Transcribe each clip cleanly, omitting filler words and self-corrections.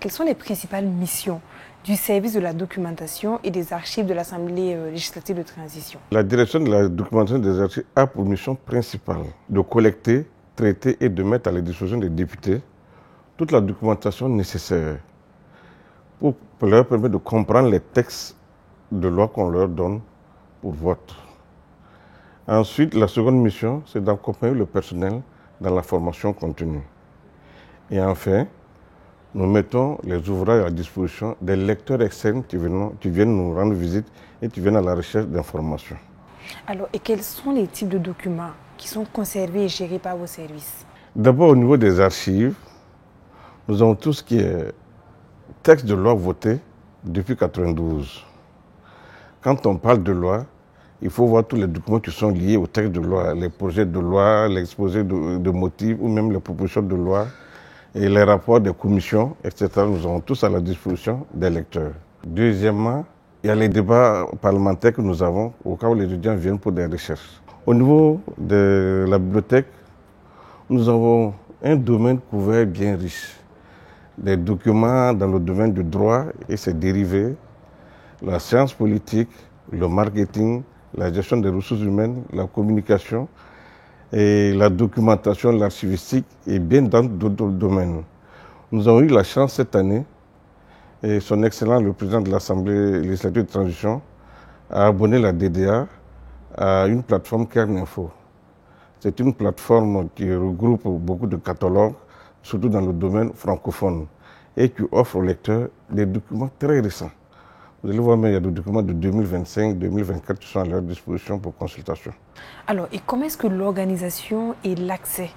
Quelles sont les principales missions du service de la documentation et des archives de l'Assemblée législative de transition? La direction de la documentation des archives a pour mission principale de collecter, traiter et de mettre à la disposition des députés toute la documentation nécessaire pour leur permettre de comprendre les textes de loi qu'on leur donne pour vote. Ensuite, la seconde mission, c'est d'accompagner le personnel dans la formation continue. Et enfin, nous mettons les ouvrages à disposition des lecteurs externes qui viennent nous rendre visite et qui viennent à la recherche d'informations. Alors, et quels sont les types de documents qui sont conservés et gérés par vos services? D'abord, au niveau des archives, nous avons tout ce qui est texte de loi voté depuis 1992. Quand on parle de loi, il faut voir tous les documents qui sont liés au texte de loi, les projets de loi, l'exposé de motifs ou même les propositions de loi et les rapports des commissions, etc. Nous avons tous à la disposition des lecteurs. Deuxièmement, il y a les débats parlementaires que nous avons au cas où les étudiants viennent pour des recherches. Au niveau de la bibliothèque, nous avons un domaine couvert bien riche. Des documents dans le domaine du droit et ses dérivés, la science politique, le marketing, la gestion des ressources humaines, la communication et la documentation, l'archivistique et bien dans d'autres domaines. Nous avons eu la chance cette année, et son Excellence le Président de l'Assemblée législative de transition a abonné la DDA à une plateforme Kerninfo. C'est une plateforme qui regroupe beaucoup de catalogues, surtout dans le domaine francophone, et qui offre aux lecteurs des documents très récents. Vous allez voir, mais il y a des documents de 2025, 2024 qui sont à leur disposition pour consultation. Alors, et comment est-ce que l'organisation et l'accès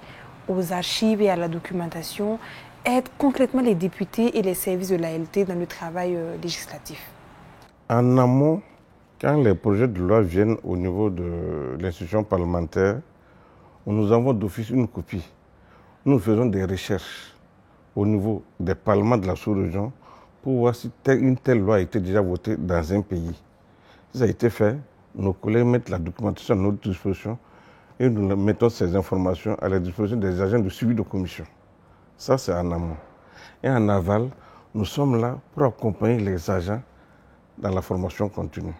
aux archives et à la documentation aident concrètement les députés et les services de l'ALT dans le travail législatif? En amont, quand les projets de loi viennent au niveau de l'institution parlementaire, on nous envoie d'office une copie. Nous faisons des recherches au niveau des parlements de la sous-région pour voir si une telle loi a été déjà votée dans un pays. Si ça a été fait, nos collègues mettent la documentation à notre disposition et nous mettons ces informations à la disposition des agents de suivi de commission. Ça, c'est en amont. Et en aval, nous sommes là pour accompagner les agents dans la formation continue.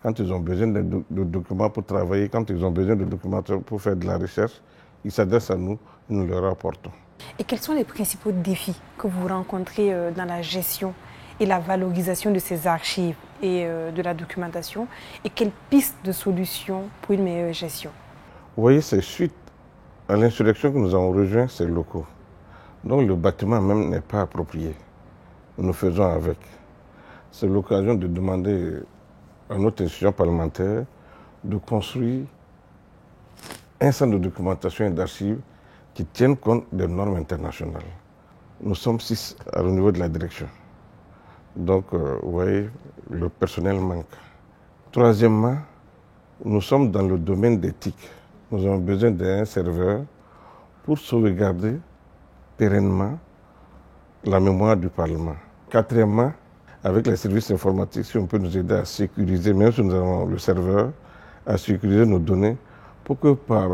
Quand ils ont besoin de documents pour travailler, quand ils ont besoin de documents pour faire de la recherche, ils s'adressent à nous et nous leur apportons. Et quels sont les principaux défis que vous rencontrez dans la gestion et la valorisation de ces archives et de la documentation? Et quelles pistes de solutions pour une meilleure gestion? Vous voyez, c'est suite à l'insurrection que nous avons rejoint ces locaux. Donc le bâtiment même n'est pas approprié. Nous faisons avec. C'est l'occasion de demander à notre institution parlementaire de construire un centre de documentation et d'archives qui tiennent compte des normes internationales. Nous sommes 6 au niveau de la direction. Donc, vous voyez, le personnel manque. Troisièmement, nous sommes dans le domaine d'éthique. Nous avons besoin d'un serveur pour sauvegarder pérennement la mémoire du Parlement. Quatrièmement, avec les services informatiques, si on peut nous aider à sécuriser, même si nous avons le serveur, à sécuriser nos données pour que par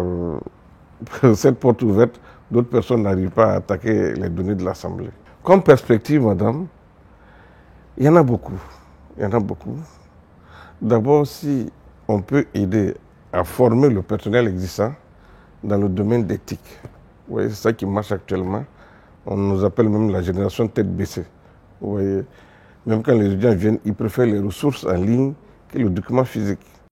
cette porte ouverte, d'autres personnes n'arrivent pas à attaquer les données de l'Assemblée. Comme perspective, madame, il y en a beaucoup. Il y en a beaucoup. D'abord, si on peut aider à former le personnel existant dans le domaine d'éthique. Vous voyez, c'est ça qui marche actuellement. On nous appelle même la génération tête baissée. Vous voyez, même quand les étudiants viennent, ils préfèrent les ressources en ligne que le document physique.